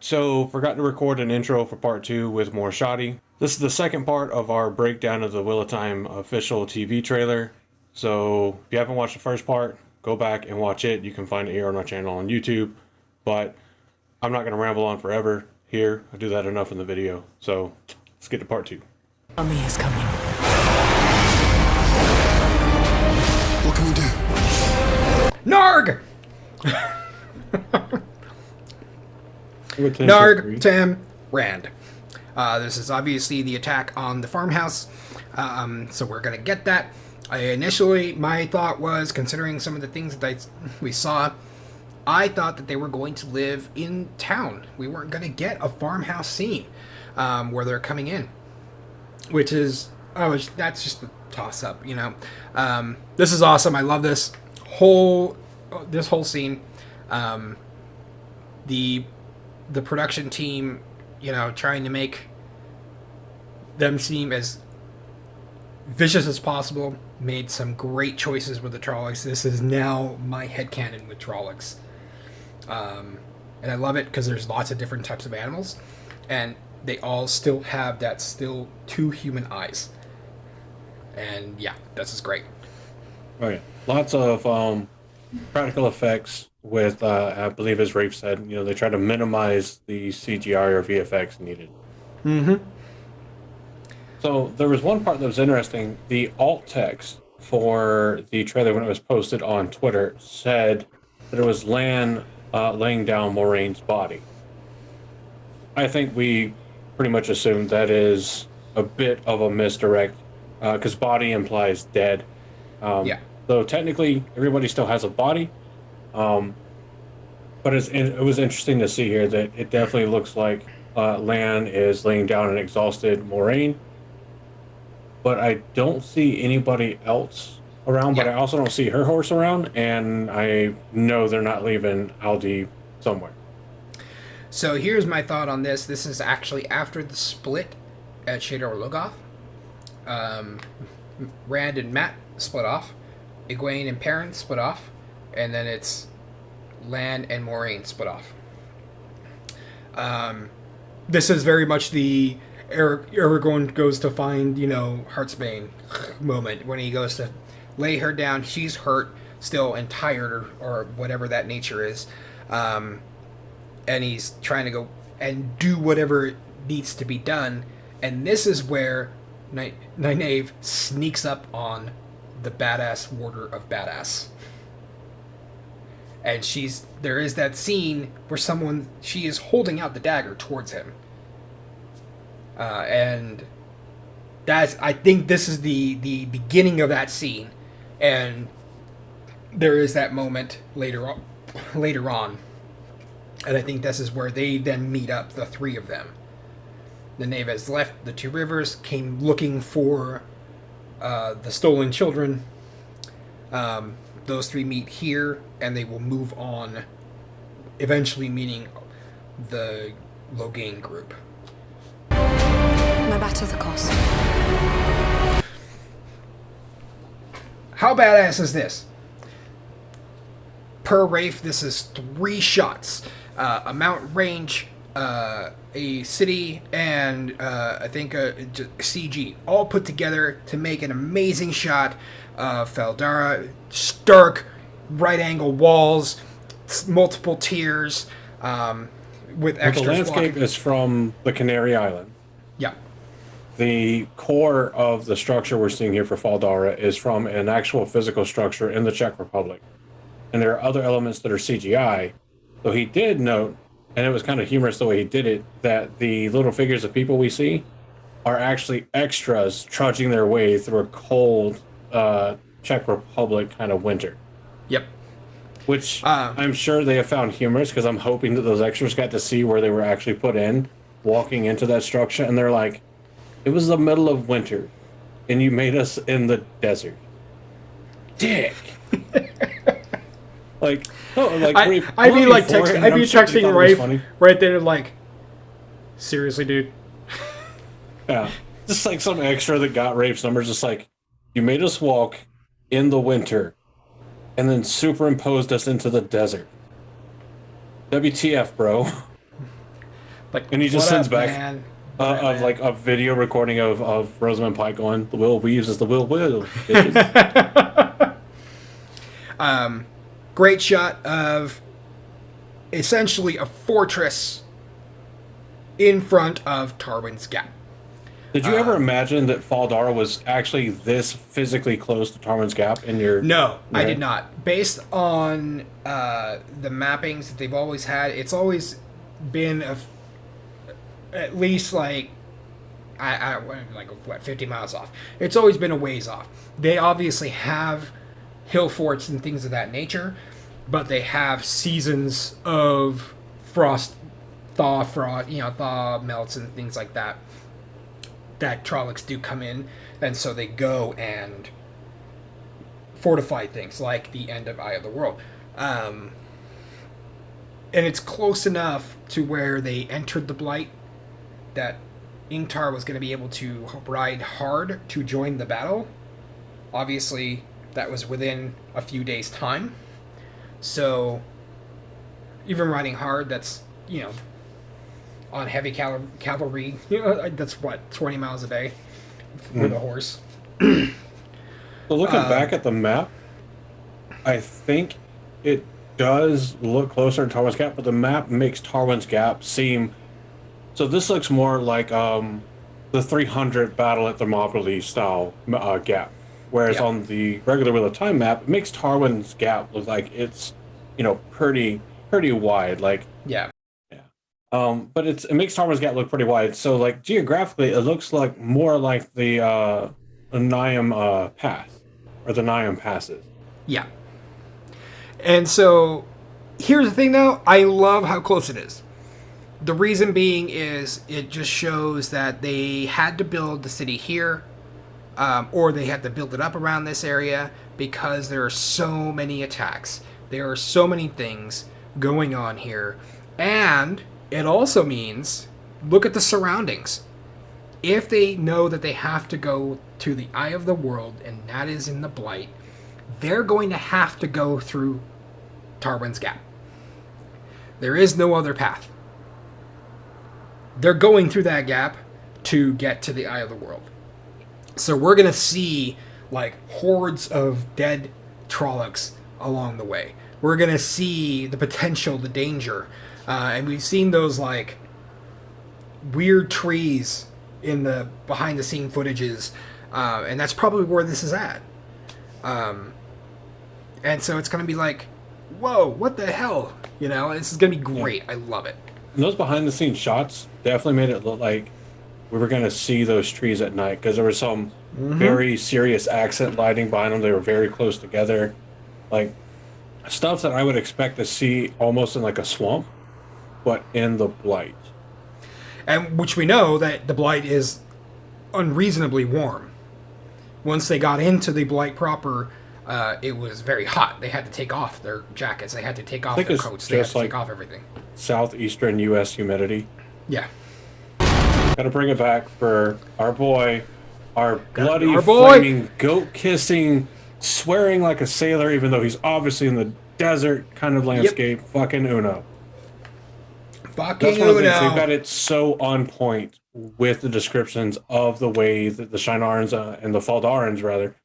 So, forgot to record an intro for part 2 with MorShadi. This is the second part of our breakdown of the Wheel of Time official TV trailer. So, if you haven't watched the first part, go back and watch it. You can find it here on our channel on YouTube. But I'm not going to ramble on forever here. I do that enough in the video. So, let's get to part 2. Army is coming. What can we do? Narg! Narg, Tam, Rand. This is obviously the attack on the farmhouse, so we're gonna get that. Initially, my thought was, considering some of the things that we saw, I thought that they were going to live in town. We weren't gonna get a farmhouse scene where they're coming in, which is, that's just a toss-up, you know. This is awesome. I love this whole scene. The production team, you know, trying to make them seem as vicious as possible, made some great choices with the Trollocs. This is now my headcanon with Trollocs. And I love it because there's lots of different types of animals, and they all still have that still two human eyes. And yeah, this is great. Oh yeah, lots of practical effects with, I believe as Rafe said, you know, they try to minimize the CGI or VFX needed. Mm-hmm. So there was one part that was interesting. The alt text for the trailer when it was posted on Twitter said that it was Lan laying down Moraine's body. I think we pretty much assumed that is a bit of a misdirect, because body implies dead. Yeah. Though technically everybody still has a body. But it was interesting to see here that it definitely looks like Lan is laying down an exhausted Moiraine. But I don't see anybody else around, but I also don't see her horse around, and I know they're not leaving Aldi somewhere. So here's my thought on this. This is actually after the split at Shadar Logoth. Rand and Matt split off. Egwene and Perrin split off. And then it's Lan and Moiraine split off. This is very much the Aragorn goes to find, you know, Heartsbane moment when he goes to lay her down. She's hurt still and tired or whatever that nature is. And he's trying to go and do whatever needs to be done. And this is where Nynaneve sneaks up on the badass warder of badass. And there is that scene where she is holding out the dagger towards him. And I think this is the beginning of that scene. And there is that moment later on. And I think this is where they then meet up, the three of them. Nynaneve has left the Two Rivers, came looking for the stolen children. Those three meet here, and they will move on, eventually meeting the Logain group. No matter the cost. How badass is this? Per Rafe, this is 3 shots. A mountain range, a city, and I think a CG, all put together to make an amazing shot of Fal Dara, stark, right-angle walls, multiple tiers, with extras. The landscape is from the Canary Island. Yeah. The core of the structure we're seeing here for Fal Dara is from an actual physical structure in the Czech Republic. And there are other elements that are CGI. So he did note, and it was kind of humorous the way he did it, that the little figures of people we see are actually extras trudging their way through a cold Czech Republic kind of winter. Yep. Which I'm sure they have found humorous, because I'm hoping that those extras got to see where they were actually put in, walking into that structure, and they're like, it was the middle of winter, and you made us in the desert. Dick! Like, oh, like I'd be texting Rafe right there, like, seriously, dude. Yeah, just like some extra that got Rafe's numbers. Just like, you made us walk in the winter, and then superimposed us into the desert. WTF, bro? Like, And he just what sends up, back man? of like a video recording of Rosamund Pike going, "The will we use is the will, bitches." Great shot of essentially a fortress in front of Tarwin's Gap. Did you ever imagine that Fal Dara was actually this physically close to Tarwin's Gap in your... No, I Right. did not. Based on the mappings that they've always had, it's always been at least like like what, 50 miles off. It's always been a ways off. They obviously have hill forts and things of that nature, but they have seasons of thaw melts and things like that Trollocs do come in, and so they go and fortify things like the end of Eye of the World. And it's close enough to where they entered the Blight that Ingtar was going to be able to ride hard to join the battle. Obviously, that was within a few days' time. So, even riding hard, that's, on heavy cavalry, that's what, 20 miles a day with a horse. So looking back at the map, I think it does look closer to Tarwin's Gap, but the map makes Tarwin's Gap seem... So this looks more like the 300 Battle at Thermopylae style gap. Whereas on the regular Wheel of Time map, it makes Tarwin's Gap look like it's, pretty wide. Like... Yeah. But it makes Tarwin's Gap look pretty wide. So, like, geographically, it looks like more like the Nyam Pass, or the Nyam Passes. Yeah. And so, here's the thing, though. I love how close it is. The reason being is it just shows that they had to build the city here, or they had to build it up around this area, because there are so many attacks. There are so many things going on here. And... it also means, look at the surroundings. If they know that they have to go to the Eye of the World, and that is in the Blight, they're going to have to go through Tarwin's Gap. There is no other path. They're going through that gap to get to the Eye of the World. So we're going to see, like, hordes of dead Trollocs along the way. We're going to see the potential, the danger. And we've seen those, like, weird trees in the behind-the-scene footages, and that's probably where this is at. And so it's going to be like, whoa, what the hell? This is going to be great. I love it. And those behind-the-scenes shots definitely made it look like we were going to see those trees at night, because there was some very serious accent lighting behind them. They were very close together. Like, stuff that I would expect to see almost in, like, a swamp, but in the Blight. And which we know that the Blight is unreasonably warm. Once they got into the Blight proper, it was very hot. They had to take off their jackets. They had to take off their coats. They had to take off everything. Southeastern U.S. humidity. Yeah. Gotta bring it back for our boy, our bloody, flaming, goat-kissing, swearing like a sailor, even though he's obviously in the desert kind of landscape, fucking Uno. That's one of the things. They've got it so on point with the descriptions of the way that the Shienarans and the Fal Darans, rather,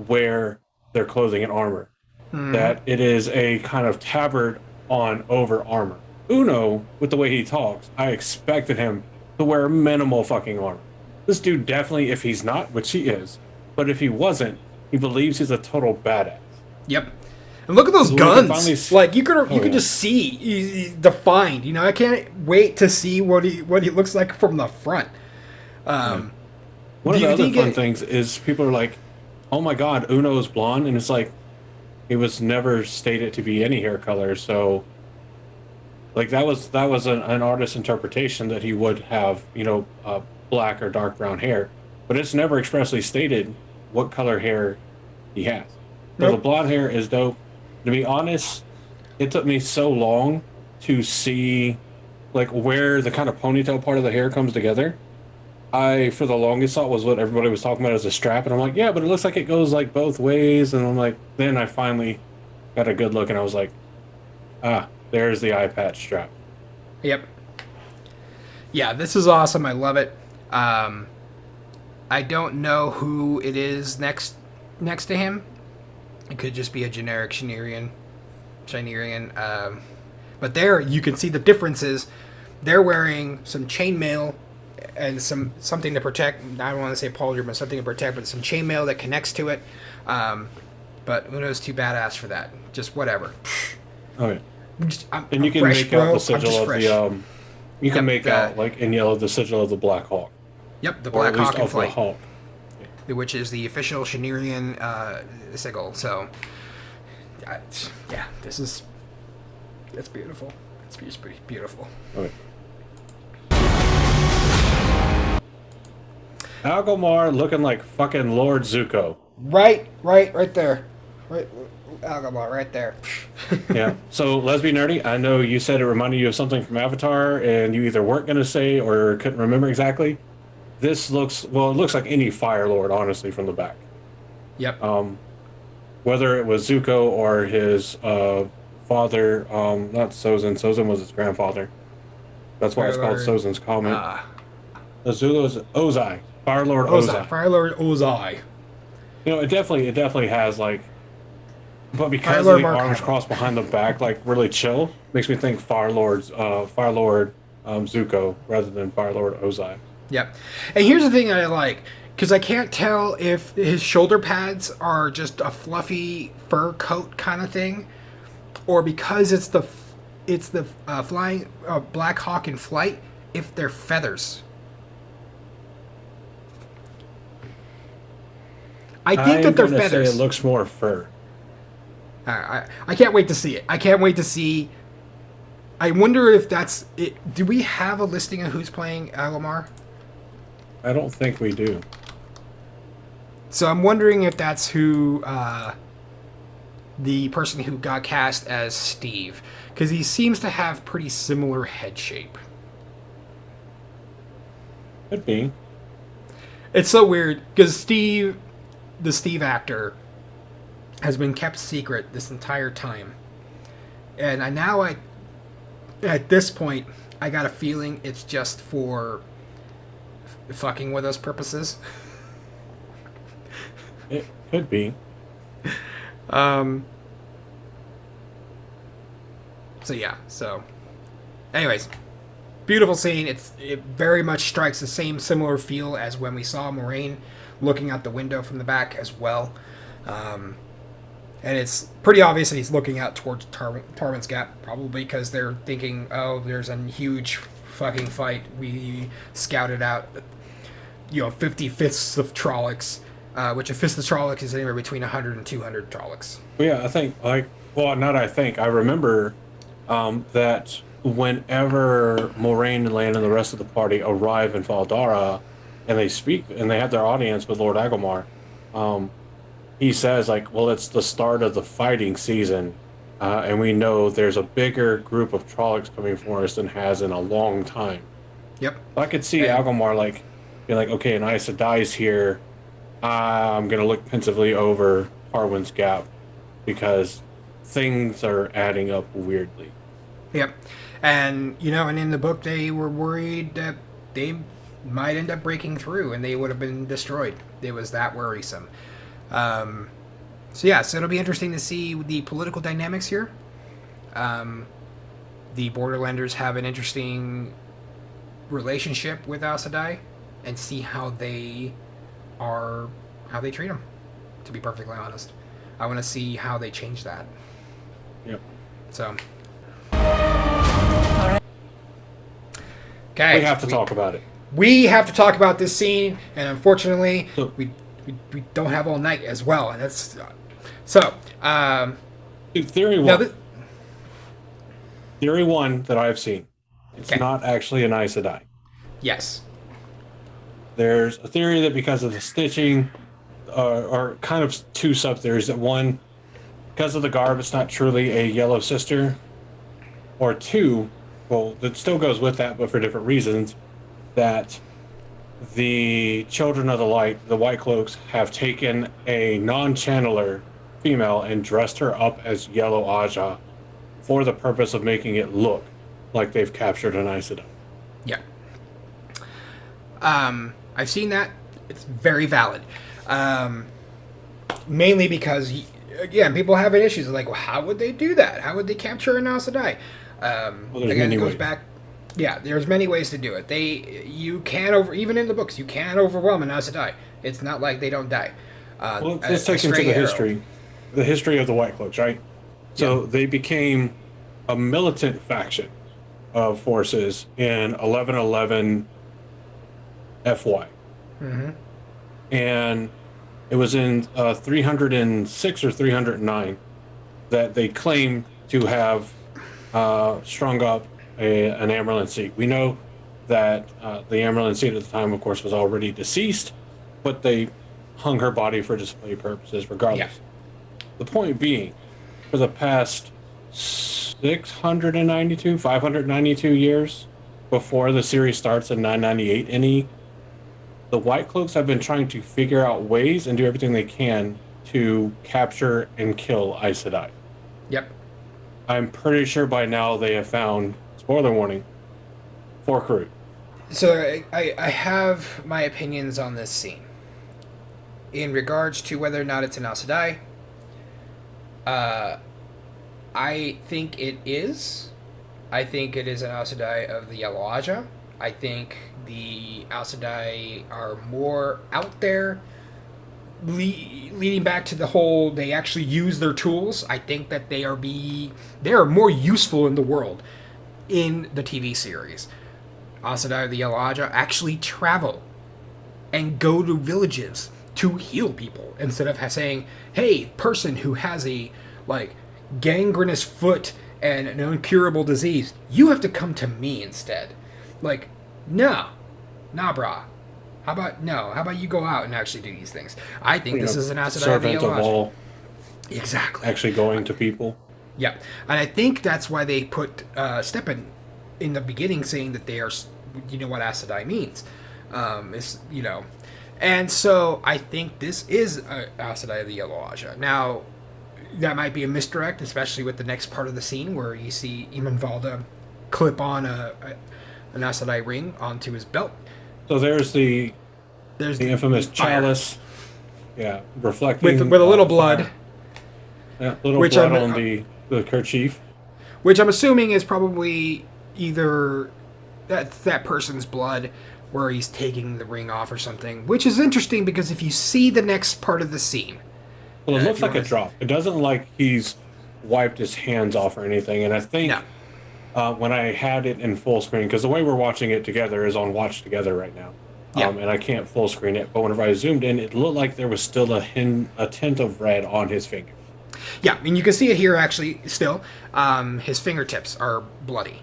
wear their clothing and armor. That it is a kind of tabard on over armor. Uno, with the way he talks, I expected him to wear minimal fucking armor. This dude definitely, if he's not, which he is, but if he wasn't, he believes he's a total badass. Yep. And look at those guns! Like, you could just see defined. I can't wait to see what he looks like from the front. One of the other fun things is people are like, "Oh my God, Uno is blonde," and it's like, it was never stated to be any hair color. So, like, that was an artist's interpretation that he would have, black or dark brown hair, but it's never expressly stated what color hair he has. So the blonde hair is dope. To be honest, it took me so long to see, like, where the kind of ponytail part of the hair comes together. I, for the longest, thought was what everybody was talking about as a strap, and I'm like, yeah, but it looks like it goes, like, both ways, and I'm like, then I finally got a good look, and I was like, there's the eye patch strap. Yep. Yeah, this is awesome. I love it. I don't know who it is next to him. It could just be a generic Shienaran. But there you can see the differences. They're wearing some chainmail and something to protect. I don't want to say pauldron, but something to protect, but some chainmail that connects to it. But Uno's too badass for that. Just whatever. Okay. And you can make out the sigil of the. You can make out, like in yellow, the sigil of the Black Hawk. Yep, the Black Hawk in flight. Hawk. Which is the official Shienaran sigil. So, yeah, it's beautiful. It's pretty beautiful. Okay. Aglemar looking like fucking Lord Zuko. Right there. Right, Aglemar, right there. Yeah. So let's be nerdy. I know you said it reminded you of something from Avatar, and you either weren't going to say or couldn't remember exactly. This looks, well, it looks like any Fire Lord, honestly, from the back. Yep. Whether it was Zuko or his father, not Sozin. Sozin was his grandfather. That's why it's called Sozin's Comment. Azula's Ozai. Fire Lord Ozai. Fire Lord Ozai. You know, it definitely has, like, but because of the arms crossed behind the back, like, really chill, makes me think Fire Lord Zuko rather than Fire Lord Ozai. Yep. And here's the thing I like, because I can't tell if his shoulder pads are just a fluffy fur coat kind of thing, or because it's the flying Black Hawk in flight, if they're feathers. I think that they're feathers. Say it looks more fur. I can't wait to see it. I can't wait to see. I wonder if that's it. Do we have a listing of who's playing Aglemar? I don't think we do. So I'm wondering if that's who, the person who got cast as Steve, because he seems to have pretty similar head shape. Could be. It's so weird because the Steve actor, has been kept secret this entire time, and at this point, I got a feeling it's just for fucking with us purposes. It could be. So yeah. So, anyways, beautiful scene. It very much strikes the same similar feel as when we saw Moiraine looking out the window from the back as well. And it's pretty obvious that he's looking out towards Tarwin's Gap, probably because they're thinking, oh, there's a huge fucking fight. We scouted out, 50 fists of Trollocs, which a fist of Trollocs is anywhere between 100 and 200 Trollocs. Yeah, I think, I remember that whenever Moiraine and Lan and the rest of the party arrive in Fal Dara, and they speak, and they have their audience with Lord Aglemar, he says, like, well, it's the start of the fighting season, and we know there's a bigger group of Trollocs coming for us than has in a long time. Yep. I could see Aglemar, like, being like, okay, an Aes Sedai's here. I'm going to look pensively over Tarwin's Gap, because things are adding up weirdly. Yep. And, and in the book, they were worried that they might end up breaking through, and they would have been destroyed. It was that worrisome. So it'll be interesting to see the political dynamics here. The Borderlanders have an interesting relationship with Aes Sedai, and see how they treat them, to be perfectly honest. I want to see how they change that. Yep. So. Okay. We have to talk about it. We have to talk about this scene, and unfortunately, we don't have all night as well, and that's Theory one. Theory one that I've seen. It's not actually an Aes Sedai. Yes. There's a theory that because of the stitching, or kind of two sub-theories, that one, because of the garb, it's not truly a yellow sister, or two, well, that still goes with that, but for different reasons, that the Children of the Light, the Whitecloaks, have taken a non-channeler female and dressed her up as Yellow Aja for the purpose of making it look like they've captured an Aes Sedai. Yeah. I've seen that. It's very valid. Mainly because, again, people have issues like, well, how would they do that? How would they capture an Aes Sedai? There's again, many it goes ways. back. Yeah, there's many ways to do it. You can even in the books, you can overwhelm an Aes Sedai. It's not like they don't die. Well, let's take into the history of the Whitecloaks, right? So they became a militant faction of forces in 1111 FY. Mm-hmm. And it was in 306 or 309 that they claimed to have strung up an Amerlin seat. We know that the Amerlin seat at the time, of course, was already deceased, but they hung her body for display purposes regardless. Yeah. The point being, for the past 592 years before the series starts in 998 NE, the Whitecloaks have been trying to figure out ways and do everything they can to capture and kill Aes Sedai. Yep. I'm pretty sure by now they have found, spoiler warning, Fork Root. So I have my opinions on this scene. In regards to whether or not it's an Aes Sedai, I think it is. I think it is an Aes Sedai of the Yellow Aja. I think the Aes Sedai are more out there, leading back to the whole they actually use their tools. I think that they are more useful in the world in the TV series. Aes Sedai of the Yellow Aja actually travel and go to villages to heal people instead of saying, hey, person who has a gangrenous foot and an incurable disease, you have to come to me instead. Nah brah. How about you go out and actually do these things? I think this is an Aes Sedai of the Servant Yellow of Aja. all, Exactly. actually going to people. Yeah, and I think that's why they put Stepan in the beginning saying that they are, what Aes Sedai means. And so I think this is Aes Sedai of the Yellow Aja. Now, that might be a misdirect, especially with the next part of the scene where you see Emond clip on an Aes Sedai ring onto his belt. So there's the infamous fire. chalice, reflecting with a little blood, fire. Yeah, little Which blood I'm- on the kerchief. which I'm assuming is probably either that person's blood where he's taking the ring off or something, which is interesting because if you see the next part of the scene, Well, it if looks you like a wanna- drop. It doesn't like he's wiped his hands off or anything. And I think when I had it in full screen, because the way we're watching it together is on Watch Together right now. Yeah. And I can't full screen it. But whenever I zoomed in, it looked like there was still a tint of red on his finger. Yeah, and you can see it here actually still. His fingertips are bloody.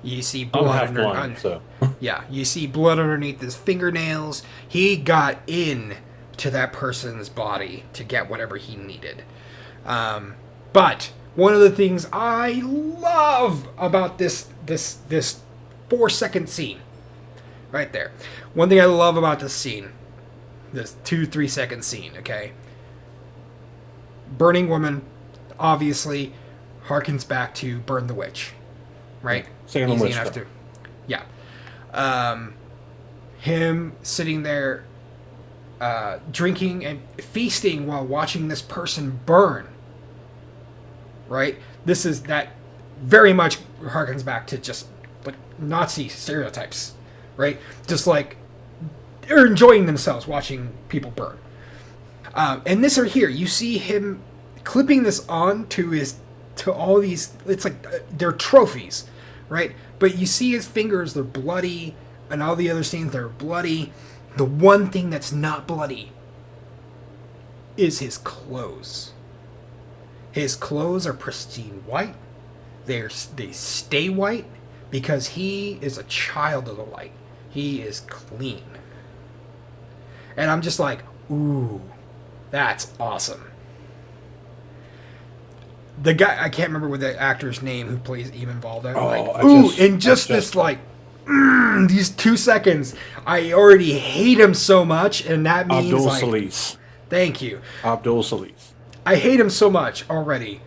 You see I'm blood half blind, so. Yeah, you see blood underneath his fingernails. He got in to that person's body to get whatever he needed. But one of the things I love about this 4-second scene, right there. One thing I love about this scene, this 2-3 second scene, okay? Burning woman, obviously, harkens back to Burn the Witch, right? Salem Easy Witch enough Trial. to, yeah. Him sitting there, drinking and feasting while watching this person burn, right? This is that very much harkens back to just like Nazi stereotypes, right? Just like they're enjoying themselves watching people burn. And this right here, you see him clipping this on to all these, it's like they're trophies, right? But you see his fingers, they're bloody, and all the other scenes, they're bloody. The one thing that's not bloody is his clothes. His clothes are pristine white. They stay white because he is a child of the light. He is clean. And I'm just like, ooh, that's awesome. The guy, I can't remember what the actor's name who plays Emond these 2 seconds, I already hate him so much, and that means Abdul Salis. Thank you. Abdul Salis. I hate him so much already,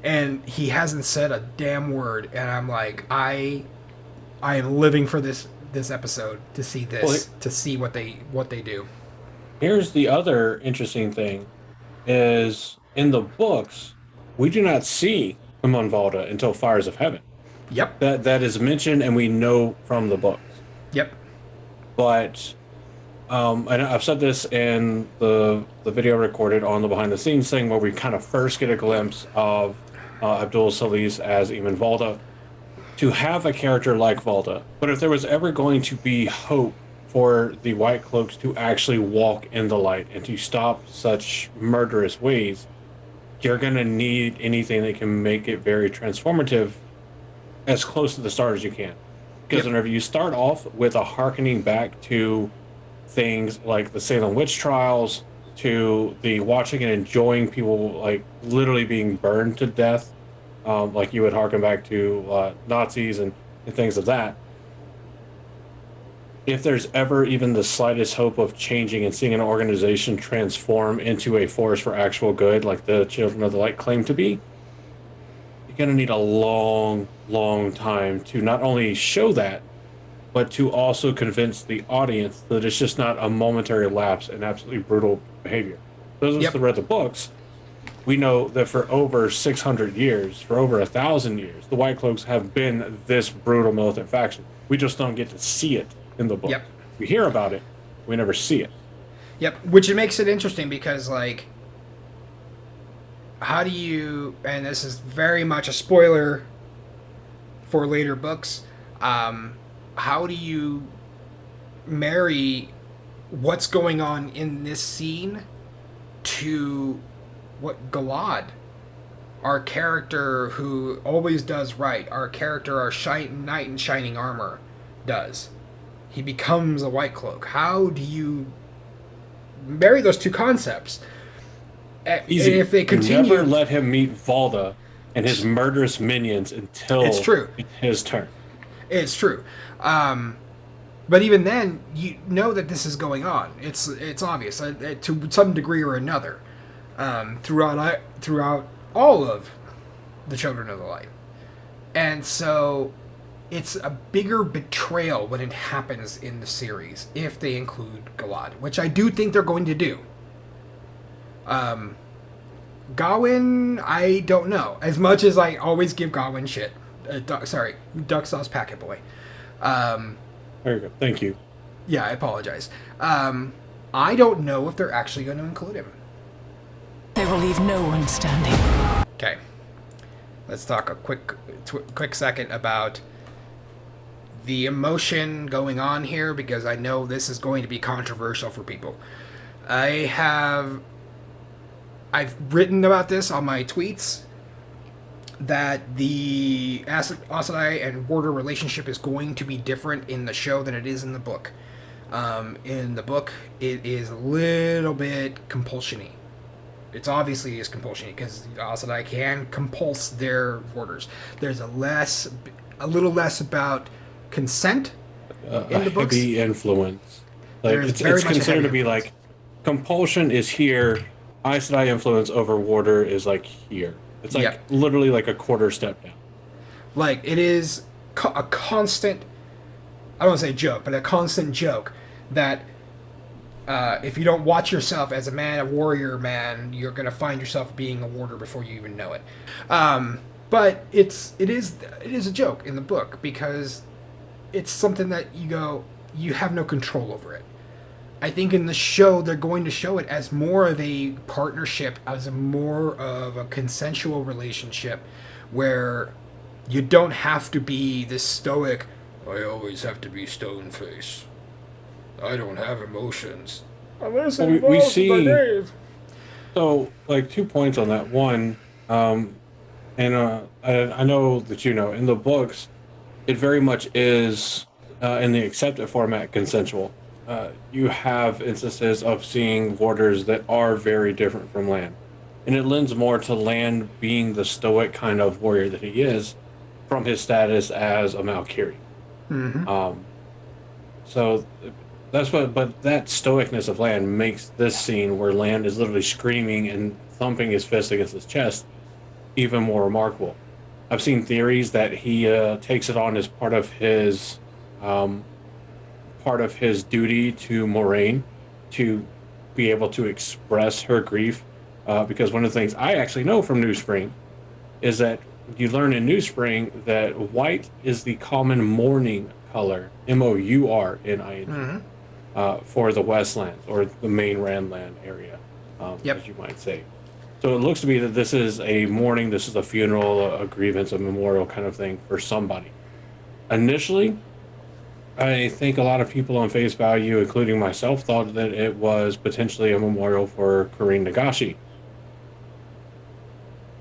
and he hasn't said a damn word, and I'm like, I am living for this this episode to see this, to see what they do. Here's the other interesting thing: is in the books, we do not see Emond Valda until Fires of Heaven. Yep. That is mentioned, and we know from the books. Yep. But, and I've said this in the video recorded on the behind the scenes thing, where we kind of first get a glimpse of Abdul Salis as Emond Valda. To have a character like Valda, but if there was ever going to be hope for the Whitecloaks to actually walk in the light and to stop such murderous ways, you're going to need anything that can make it very transformative, as close to the start as you can. Because whenever you start off with a hearkening back to things like the Salem witch trials, to the watching and enjoying people like literally being burned to death, like you would harken back to Nazis and things of that. If there's ever even the slightest hope of changing and seeing an organization transform into a force for actual good, like the Children of the Light claim to be, you're going to need a long, long time to not only show that, but to also convince the audience that it's just not a momentary lapse in absolutely brutal behavior. Those of us that read the books, we know that for over 600 years, for over 1,000 years, the Whitecloaks have been this brutal militant faction. We just don't get to see it in the book. We hear about it, we never see it. Which it makes it interesting because, like, how do you, and this is very much a spoiler for later books, how do you marry what's going on in this scene to what Ghealdan, our character who always does right, our character, our knight in shining armor, does? He becomes a Whitecloak. How do you marry those two concepts? Easy. And if they continue, never let him meet Valda and his murderous minions until it's true. It's his turn. It's true. But even then, you know that this is going on. It's obvious to some degree or another throughout all of the Children of the Light. And so it's a bigger betrayal when it happens in the series, if they include Ghealdan, which I do think they're going to do. Gawain, I don't know. As much as I always give Gawain shit. Duck sauce packet boy. There you go. Thank you. Yeah, I apologize. I don't know if they're actually going to include him. They will leave no one standing. Okay. Let's talk a quick second about the emotion going on here, because I know this is going to be controversial for people. I've written about this on my tweets, that the Aes Sedai and Warder relationship is going to be different in the show than it is in the book. In the book, it is a little bit compulsion-y. It's obviously is compulsion-y, because Aes Sedai can compulse their Warders. There's a little less about consent in the books. Heavy influence. Like it's considered to be like compulsion is here. Aes Sedai influence over Warder is like here. It's like literally like a quarter step down. Like it is a constant, I don't want to say joke, but a constant joke that if you don't watch yourself as a man, a warrior man, you're going to find yourself being a warder before you even know it. But it is a joke in the book, because it's something that you have no control over it. I think in the show, they're going to show it as more of a partnership, as more of a consensual relationship, where you don't have to be this stoic, I always have to be stone face. I don't have emotions. We see. So, like, 2 points on that. One, and I know that in the books, it very much is in the accepted format consensual. You have instances of seeing warders that are very different from Lan, and it lends more to Lan being the stoic kind of warrior that he is, from his status as a Valkyrie. Mm-hmm. So that's but that stoicness of Lan makes this scene where Lan is literally screaming and thumping his fist against his chest even more remarkable. I've seen theories that he takes it on as part of his part of his duty to Moiraine to be able to express her grief. Because one of the things I actually know from New Spring is that you learn in New Spring that white is the common mourning color, MOURNING, for the Westlands, or the main Randland area, as you might say. So it looks to be that this is a mourning, this is a funeral, a grievance, a memorial kind of thing for somebody. Initially, I think a lot of people on face value, including myself, thought that it was potentially a memorial for Corrine Nagashi.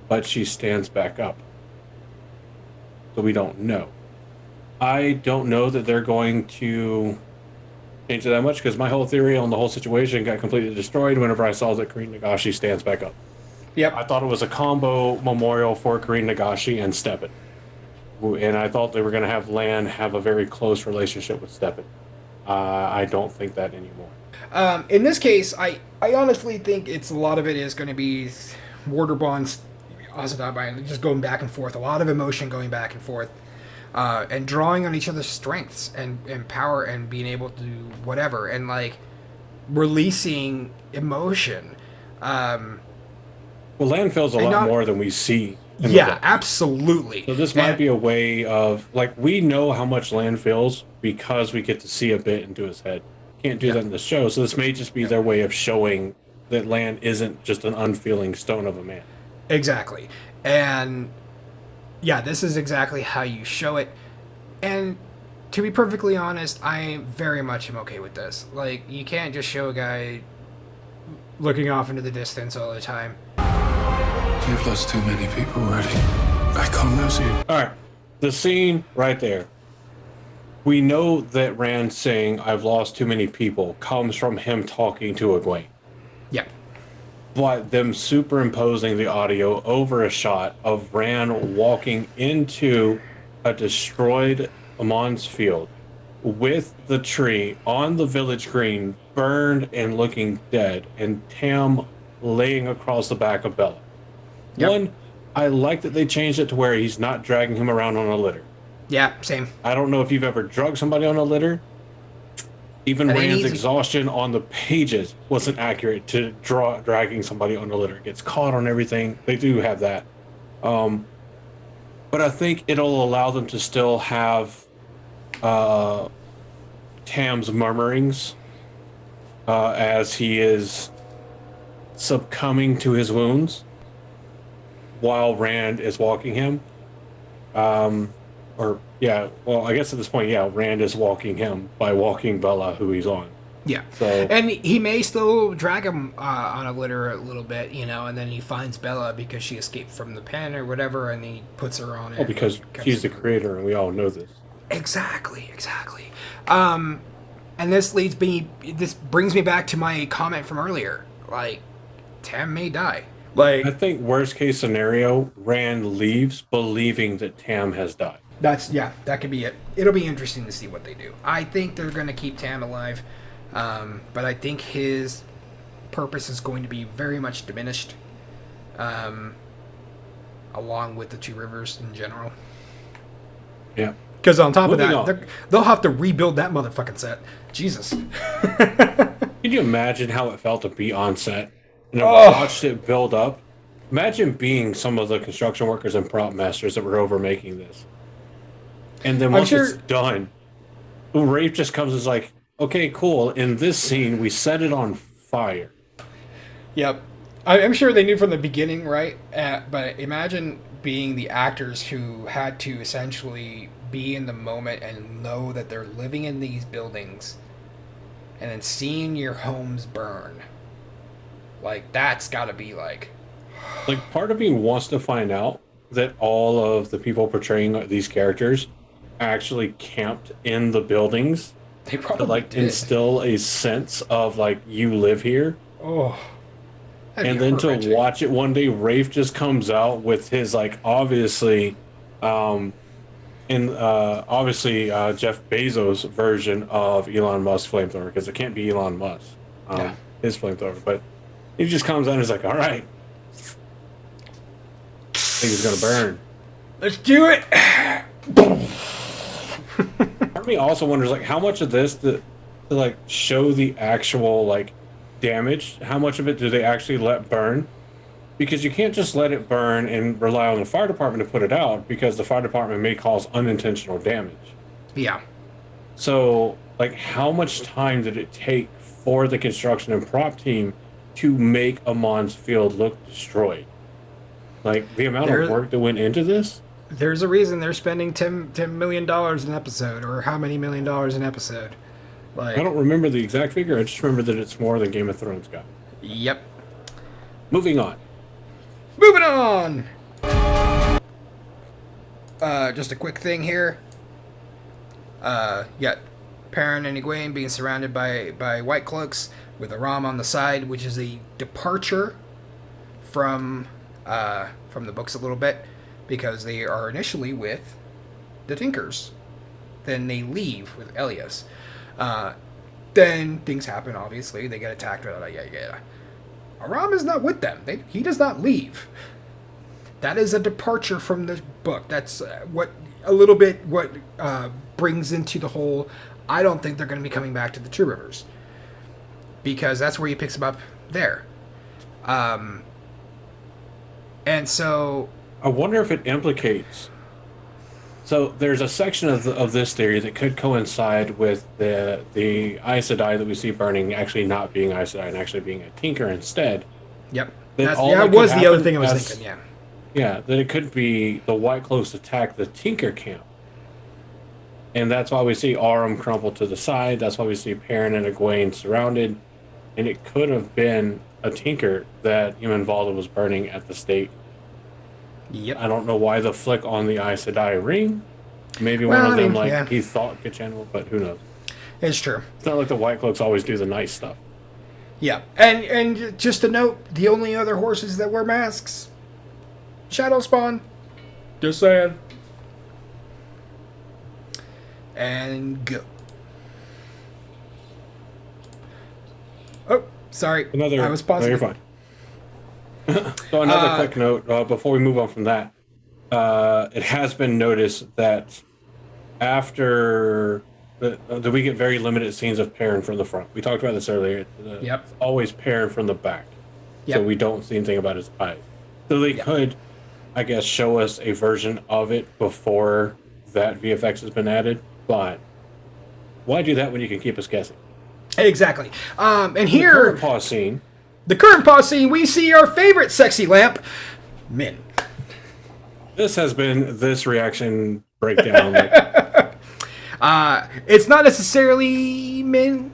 But she stands back up. So we don't know. I don't know that they're going to change it that much, because my whole theory on the whole situation got completely destroyed whenever I saw that Corrine Nagashi stands back up. Yep. I thought it was a combo memorial for Corrine Nagashi and Steppen. And I thought they were going to have Lan have a very close relationship with Steppen. I don't think that anymore. In this case, I honestly think a lot of it is going to be Warder Bonds, Aes Sedai, just going back and forth. A lot of emotion going back and forth. And drawing on each other's strengths and power and being able to do whatever. And, like, releasing emotion. Well, Lan feels a lot more than we see. Yeah, absolutely. So this might be a way of, like, we know how much Lan feels because we get to see a bit into his head. Can't do that in the show, so this may just be their way of showing that Lan isn't just an unfeeling stone of a man. Exactly. And, yeah, this is exactly how you show it. And to be perfectly honest, I very much am okay with this. Like, you can't just show a guy looking off into the distance all the time. You've lost too many people already. I can't lose you. Alright, the scene right there. We know that Rand saying, "I've lost too many people," comes from him talking to Egwene. Yeah. But them superimposing the audio over a shot of Rand walking into a destroyed Emond's field with the tree on the village green, burned and looking dead, and Tam laying across the back of Bella. Yep. One, I like that they changed it to where he's not dragging him around on a litter. Yeah, same. I don't know if you've ever drugged somebody on a litter. Even Rand's exhaustion on the pages wasn't accurate to dragging somebody on a litter. It gets caught on everything. They do have that. But I think it'll allow them to still have Tam's murmurings as he is succumbing to his wounds while Rand is walking him. I guess at this point, Rand is walking him by walking Bella, who he's on. Yeah. So, and he may still drag him on a litter a little bit, and then he finds Bella because she escaped from the pen or whatever, and he puts her on it. Oh, because she's the creator, and we all know this. Exactly. And this brings me back to my comment from earlier. Like, Tam may die. Like, I think worst case scenario, Rand leaves believing that Tam has died. That could be it. It'll be interesting to see what they do. I think they're going to keep Tam alive, but I think his purpose is going to be very much diminished, along with the Two Rivers in general. Yeah. Because on top of that, they'll have to rebuild that motherfucking set. Jesus. Can you imagine how it felt to be on set and watched it build up? Imagine being some of the construction workers and prop masters that were over making this. And then once it's done, Rafe just comes and is like, okay, cool. In this scene, we set it on fire. Yep. I'm sure they knew from the beginning, right? But imagine being the actors who had to essentially be in the moment and know that they're living in these buildings and then seeing your homes burn. Like, that's gotta be like... Like, part of me wants to find out that all of the people portraying these characters actually camped in the buildings. They probably to, like, instill a sense of, like, you live here. Oh. And then to watch it one day, Rafe just comes out with his, like, obviously, Jeff Bezos' version of Elon Musk's flamethrower, because it can't be Elon Musk, his flamethrower, but he just comes out and is like, all right, I think it's gonna burn. Let's do it. Part of me also wonders like how much of this to like show the actual like damage, how much of it do they actually let burn? Because you can't just let it burn and rely on the fire department to put it out, because the fire department may cause unintentional damage. Yeah. So, like, how much time did it take for the construction and prop team to make Emond's field look destroyed? Like, the amount of work that went into this? There's a reason they're spending $10 million an episode, or how many $1 million an episode. Like, I don't remember the exact figure. I just remember that it's more than Game of Thrones got. Yep. Moving on. Moving on! Just a quick thing here. Yeah, Perrin and Egwene being surrounded by Whitecloaks with Aram on the side, which is a departure from the books a little bit, because they are initially with the Tinkers. Then they leave with Elias. Then things happen, obviously. They get attacked. Aram is not with them. He does not leave. That is a departure from the book. That's what brings into the whole, I don't think they're going to be coming back to the Two Rivers. Because that's where he picks them up there. And so... I wonder if it implicates... So there's a section of this theory that could coincide with the Aes Sedai that we see burning actually not being Aes Sedai and actually being a Tinker instead. Yep. That was the other thing I was thinking, yeah. Yeah, that it could be the Whitecloaks attack the Tinker camp. And that's why we see Aram crumple to the side. That's why we see Perrin and Egwene surrounded. And it could have been a Tinker that Emond was burning at the stake. Yep. I don't know why the flick on the Aes Sedai ring. Maybe one of them, he thought could channel, but who knows? It's true. It's not like the Whitecloaks always do the nice stuff. Yeah, and just a note, the only other horses that wear masks, Shadow Spawn. Just saying. And go. Oh, sorry. I was pausing. No, you're fine. So another quick note before we move on from that. It has been noticed that after that we get very limited scenes of Perrin from the front. We talked about this earlier. Yep. It's always Perrin from the back. Yep. So we don't see anything about his eyes. So they could, I guess, show us a version of it before that VFX has been added. But why do that when you can keep us guessing? Exactly. And here... The current pause scene... The current pause scene, we see our favorite sexy lamp, Min. This has been this reaction breakdown. It's not necessarily Min.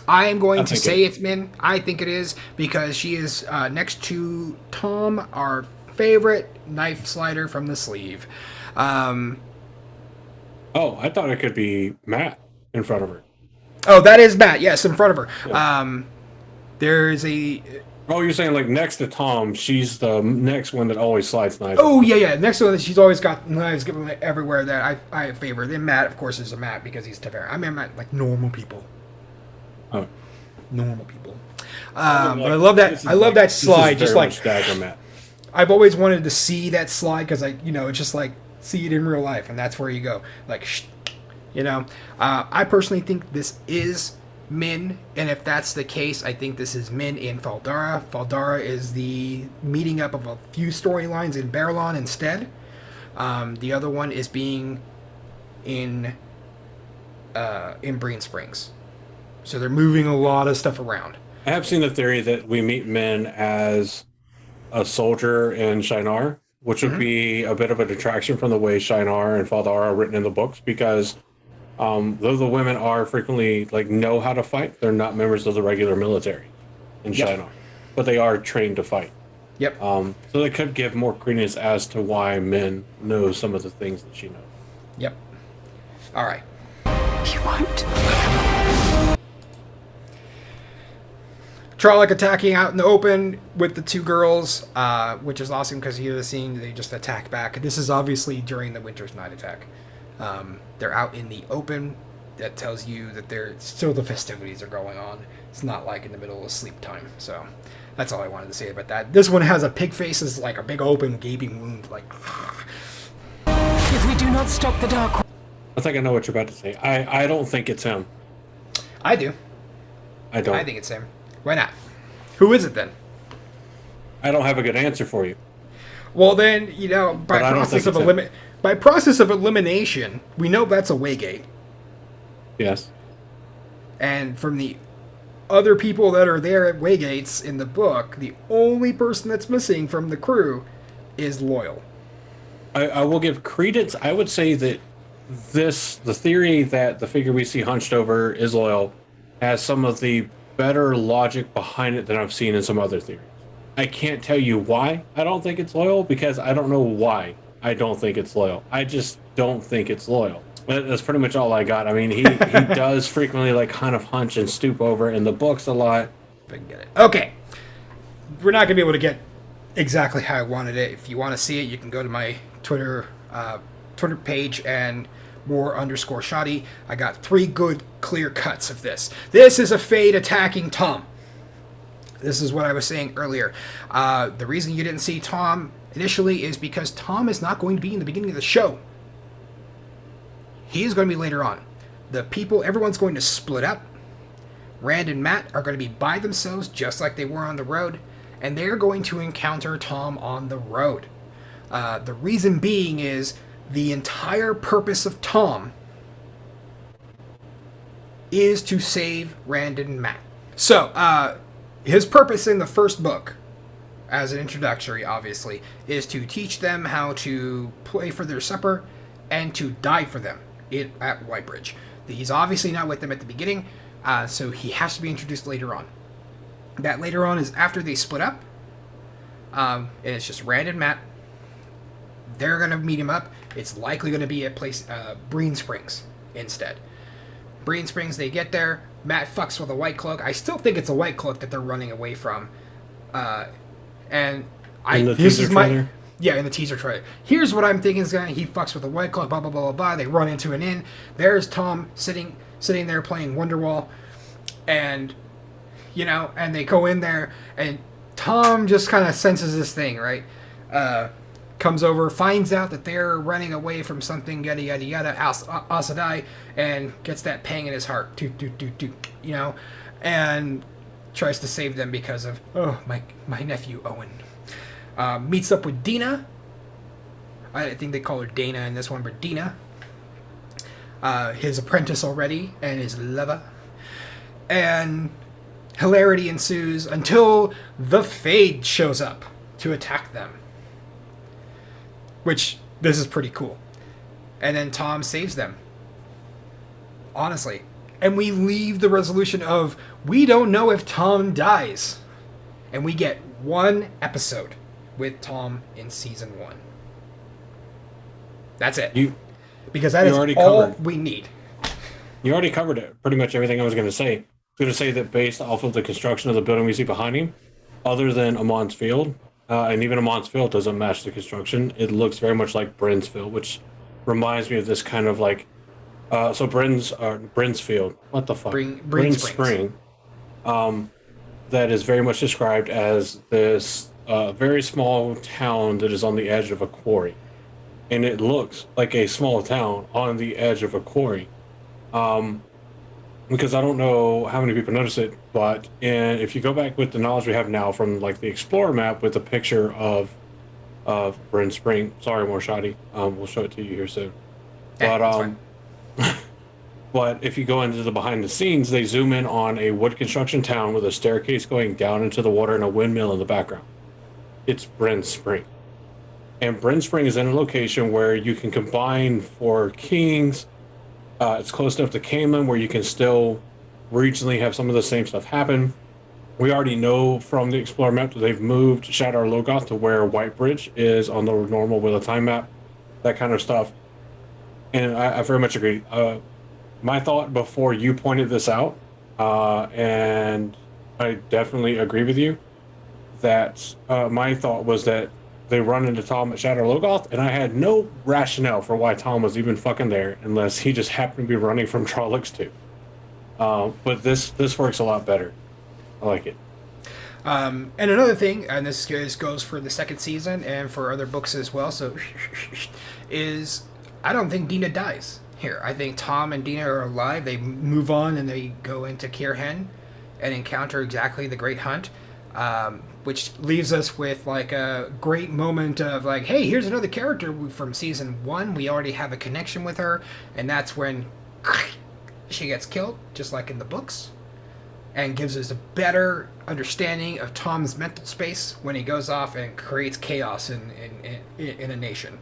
I am going to say it's Min. I think it is, because she is next to Thom, our favorite knife slider from the sleeve. I thought it could be Matt in front of her. Oh, that is Matt. Yes, in front of her. Yeah. There's a... Oh, you're saying like next to Thom, she's the next one that always slides knives. Oh, yeah. Next to her, she's always got knives everywhere that I favor. Then Matt, of course, is a Matt because he's Tavera. I mean, Matt, like normal people. Oh. Normal people. But I love that. I love that slide. Just like Dagger Matt. I've always wanted to see that slide because it's just like see it in real life, and that's where you go. Like, I personally think this is Min, and if that's the case, I think this is Min in Fal Dara. Fal Dara is the meeting up of a few storylines in Baerlon instead. The other one is being in Breen Springs. So they're moving a lot of stuff around. I have seen the theory that we meet Min as a soldier in Shienaran, which would be a bit of a detraction from the way Shienaran and Fal Dara are written in the books, because though the women are frequently know how to fight, they're not members of the regular military in Shienaran, but they are trained to fight. Yep. So they could give more credence as to why Min knows some of the things that she knows. Yep. All right. He won't. Trolloc attacking out in the open with the two girls, which is awesome because you have seen they just attack back. This is obviously during the Winter's Night attack. They're out in the open. That tells you that still the festivities are going on. It's not like in the middle of sleep time. So that's all I wanted to say about that. This one has a pig face, is like a big open gaping wound. Like, if we do not stop the Dark, I think I know what you're about to say. I don't think it's him. I do. I don't. I think it's him. Why not? Who is it then? I don't have a good answer for you. Well, then, by But I don't process think of it's him. by process of elimination, we know that's a Waygate. Yes. And from the other people that are there at Waygates in the book, the only person that's missing from the crew is Loial. I will give credence. I would say that the theory that the figure we see hunched over is Loial has some of the better logic behind it than I've seen in some other theories. I can't tell you why I don't think it's Loial, because I don't know why I don't think it's Loial. I just don't think it's Loial. That's pretty much all I got. I mean, he does frequently like kind of hunch and stoop over in the books a lot. If I can get it. Okay. We're not going to be able to get exactly how I wanted it. If you want to see it, you can go to my Twitter page and _Shadi. I got 3 good clear cuts of this. This is a Fade attacking Thom. This is what I was saying earlier. The reason you didn't see Thom initially is because Thom is not going to be in the beginning of the show. He is going to be later on. Everyone's going to split up. Rand and Mat are going to be by themselves, just like they were on the road, and they're going to encounter Thom on the road. The reason being is the entire purpose of Thom is to save Rand and Mat. So, his purpose in the first book, as an introductory, obviously, is to teach them how to play for their supper and to die for them at Whitebridge. He's obviously not with them at the beginning, so he has to be introduced later on. That later on is after they split up, and it's just Rand and Mat. They're going to meet him up. It's likely going to be at Breen Springs instead. Breen Springs, they get there. Mat fucks with a Whitecloak. I still think it's a Whitecloak that they're running away from. In the teaser trailer? Yeah, in the teaser trailer. Here's what I'm thinking is going to he fucks with a Whitecloak, blah, blah, blah, blah, blah. They run into an inn. There's Thom sitting there playing Wonderwall. And, and they go in there, and Thom just kind of senses this thing, right? Comes over, finds out that they're running away from something, yada, yada, yada, Aes Sedai, and gets that pang in his heart, and tries to save them because of, my nephew, Owen. Meets up with Dina. I think they call her Dana in this one, but Dina. His apprentice already, and his lover. And hilarity ensues until the Fade shows up to attack them. Which, this is pretty cool. And then Thom saves them. Honestly. And we leave the resolution of, we don't know if Thom dies. And we get 1 episode with Thom in season 1. That's it. Because that is all we need. You already covered it. Pretty much everything I was going to say. I was going to say that based off of the construction of the building we see behind him, other than Emond's Field, and even Emond's Field doesn't match the construction, it looks very much like Bryn's Field, which reminds me of this kind of like, so Bryn's Field. What the fuck? Bryn Spring. That is very much described as this very small town that is on the edge of a quarry. And it looks like a small town on the edge of a quarry. Because I don't know how many people notice it, but if you go back with the knowledge we have now from like the Explorer map with a picture of Bryn Spring, sorry MorShadi, we'll show it to you here soon. But but if you go into the behind the scenes, they zoom in on a wood construction town with a staircase going down into the water and a windmill in the background. It's Bryn Spring. And Bryn Spring is in a location where you can combine 4 kings. It's close enough to Camelin where you can still regionally have some of the same stuff happen. We already know from the Explorer map that they've moved Shadar Logoth to where Whitebridge is on the normal Wheel of Time map. That kind of stuff. And I very much agree. My thought before you pointed this out, and I definitely agree with you, that my thought was that they run into Thom at Shadar Logoth, and I had no rationale for why Thom was even fucking there unless he just happened to be running from Trollocs too. But this works a lot better. I like it. And another thing, and this goes for the second season and for other books as well, so is I don't think Dina dies. here. I think Thom and Dina are alive. They move on and they go into Kirhen and encounter exactly the Great Hunt, which leaves us with like a great moment of like, hey, here's another character from season 1. We already have a connection with her, and that's when she gets killed, just like in the books, and gives us a better understanding of Thom's mental space when he goes off and creates chaos in a nation.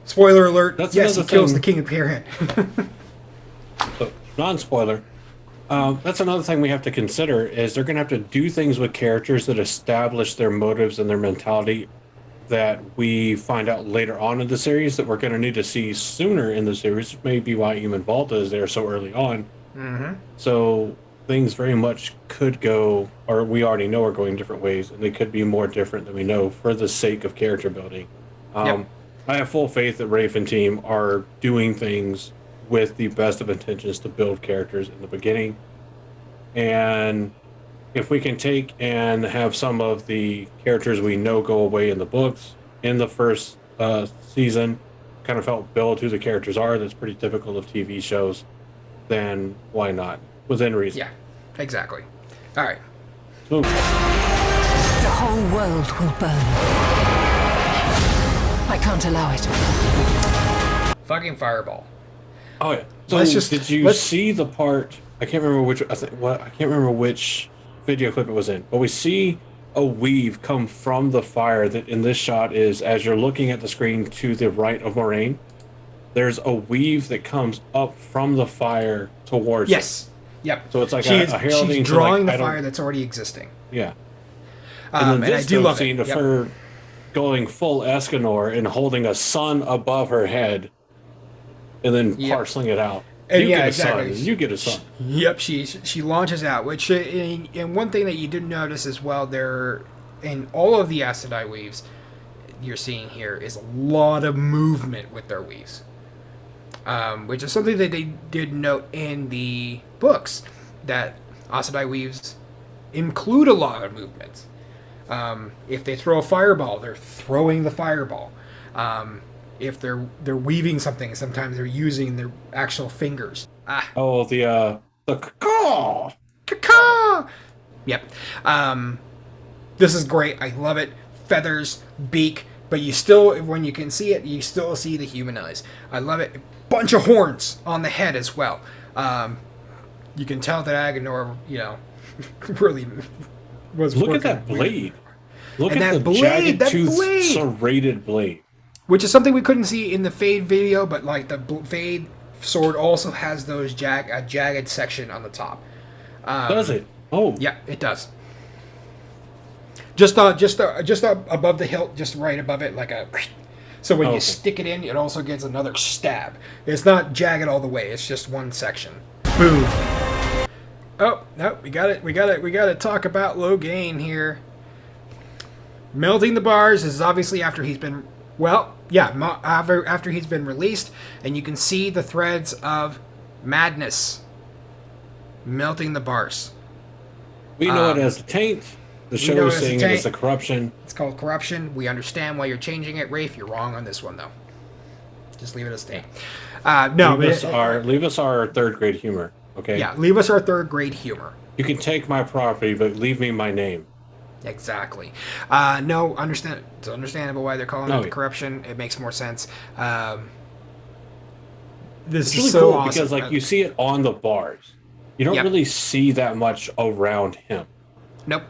Spoiler alert, That's yes, he kills thing. the King of Perrin. Non-spoiler. That's another thing we have to consider is they're going to have to do things with characters that establish their motives and their mentality that we find out later on in the series that we're going to need to see sooner in the series. Maybe why Human Volta is there so early on. Mm-hmm. So things very much could go, or we already know are going different ways, and they could be more different than we know for the sake of character building. Yep. I have full faith that Rafe and team are doing things with the best of intentions to build characters in the beginning. And if we can take and have some of the characters we know go away in the books in the first season, kind of help build who the characters are, that's pretty typical of TV shows, then why not? Within reason. Yeah, exactly. All right. Move. The whole world will burn. I can't allow it. Fucking fireball. Oh yeah. So did you let's- see the part? I can't remember which. I can't remember which video clip it was in. But we see a weave come from the fire. That in this shot is as you're looking at the screen to the right of Moiraine. There's a weave that comes up from the fire towards. Yes. Yep. So it's like a heralding. She's to, drawing like, the fire that's already existing. Yeah. And then and I this do love scene it. of Yep. her going full Escanor and holding a sun above her head, and then parceling it out. And you yeah, get a exactly. sun. You get a sun. Yep, she launches out, which and one thing that you did notice as well, there in all of the Aes Sedai weaves you're seeing here is a lot of movement with their weaves, which is something that they did note in the books, that Aes Sedai weaves include a lot of movement. If they throw a fireball, they're throwing the fireball. If they're weaving something, sometimes they're using their actual fingers. Oh, the caw. Caw! Yep. This is great. I love it. Feathers, beak, but you still, when you can see it, you still see the human eyes. I love it. Bunch of horns on the head as well. You can tell that Agenor, really was. Look at that blade. Look And at that the blade, jagged that tooth blade. serrated blade. Which is something we couldn't see in the Fade video, but like the Fade sword also has those jagged section on the top. Does it? Oh, Yeah, it does. Just above the hilt, just right above it, like a. So when you Okay. stick it in, it also gets another stab. It's not jagged all the way. It's just one section. Boom. Oh no, we got it. We got to talk about Logain here. Melting the bars is obviously after he's been. Well, yeah, after he's been released, and you can see the threads of madness melting the bars. we know it as the taint. The show know is it as the saying it as taint. the corruption. It's called corruption. We understand why you're changing it, Rafe. You're wrong on this one, though. Just leave it as taint. No, Leave us our third grade humor. Okay. yeah, leave us our third grade humor. You can take my property, but leave me my name. Exactly. No, it's understandable why they're calling it the corruption. It makes more sense. This It's is really so cool awesome. because you see it on the bars. You don't Yep. really see that much around him. Nope.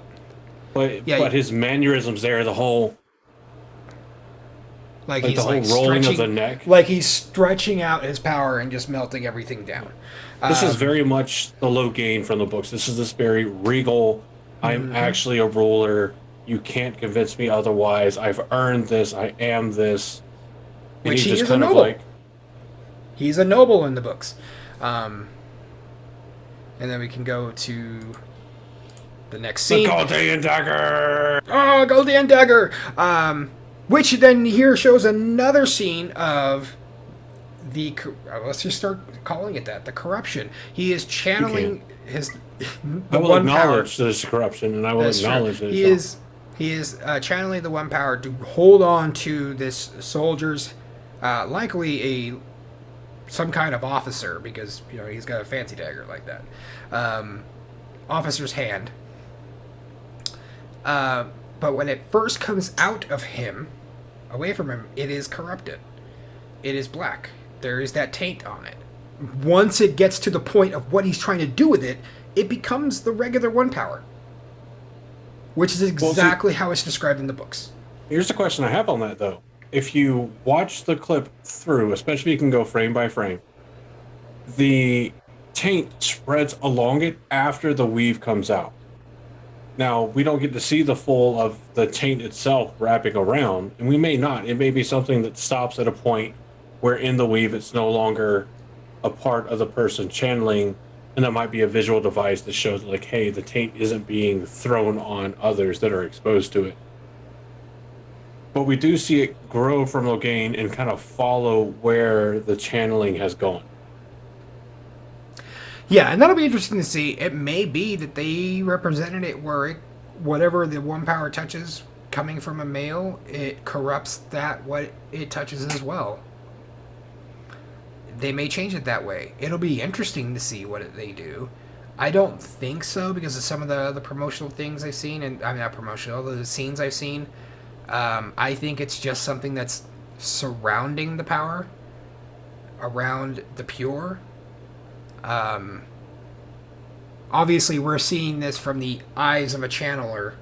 But Yeah, but his mannerisms there, the whole Like the he's whole like rolling of stretching, the neck. like he's stretching out his power and just melting everything down. This is very much the Logain from the books. This is this very regal. I'm actually a ruler. You can't convince me otherwise. I've earned this. I am this. And Which he's he just is a kind of noble. like, He's a noble in the books. And then we can go to the next the scene. Ghealdan Dagger. Oh, Ghealdan Dagger! Which then here shows another scene of the... let's just start calling it that. The corruption. He is channeling his... I will one power. acknowledge this corruption, and I will That's true. acknowledge that He is channeling the one power to hold on to this soldier's likely a some kind of officer, because he's got a fancy dagger like that. Officer's hand. But when it first comes out of him, away from him, it is corrupted. It is black. There is that taint on it. Once it gets to the point of what he's trying to do with it, it becomes the regular one power. Which is exactly how it's described in the books. Here's the question I have on that, though. If you watch the clip through, especially if you can go frame by frame, the taint spreads along it after the weave comes out. Now, we don't get to see the full of the taint itself wrapping around, and we may not. It may be something that stops at a point where in the weave it's no longer a part of the person channeling, and that might be a visual device that shows, like, hey, the taint isn't being thrown on others that are exposed to it. But we do see it grow from Logain and kind of follow where the channeling has gone. Yeah, and that'll be interesting to see. It may be that they represented it where whatever the one power touches coming from a male, it corrupts that what it touches as well. They may change it that way. It'll be interesting to see what they do. I don't think so, because of some of the promotional things I've seen, and I mean not promotional, the scenes I've seen. I think it's just something that's surrounding the power, around the pure. Obviously, we're seeing this from the eyes of a channeler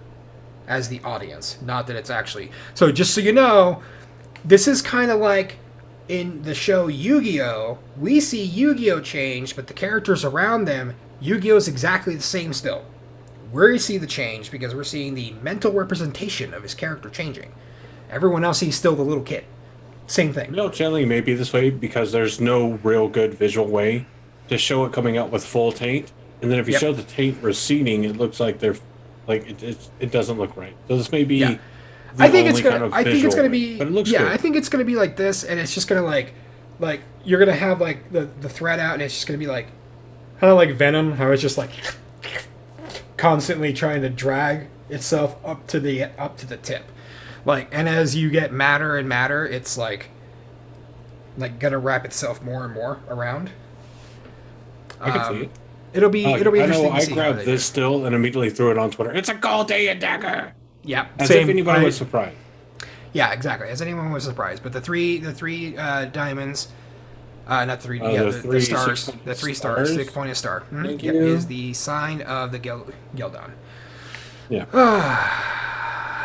as the audience, not that it's actually. So just so you know, this is kind of like in the show Yu-Gi-Oh! We see Yu-Gi-Oh! Change, but the characters around them, Yu-Gi-Oh! Is exactly the same still. We see the change because we're seeing the mental representation of his character changing. Everyone else sees still the little kid. Same thing. Channeling may be this way because there's no real good visual way to show it coming out with full taint. And then if you show the taint receding, it looks like they're it doesn't look right. So this may be. Yeah. I think it's gonna. I think it's gonna be. But it looks good. I think it's gonna be like this, and it's just gonna like you're gonna have like the thread out, and it's just gonna be like kind of like Venom, how it's just like constantly trying to drag itself up to the tip, and as you get madder and madder, it's like gonna wrap itself more and more around. I can see it. It'll be interesting. I grabbed this still and immediately threw it on Twitter. It's a Ghealdan dagger. Yeah, as if anybody was surprised. Yeah, exactly. As anyone was surprised, but the three diamonds, not three. The stars. The 3 stars. 6-pointed star. Thank you. Is the sign of the Ghealdan. Yeah.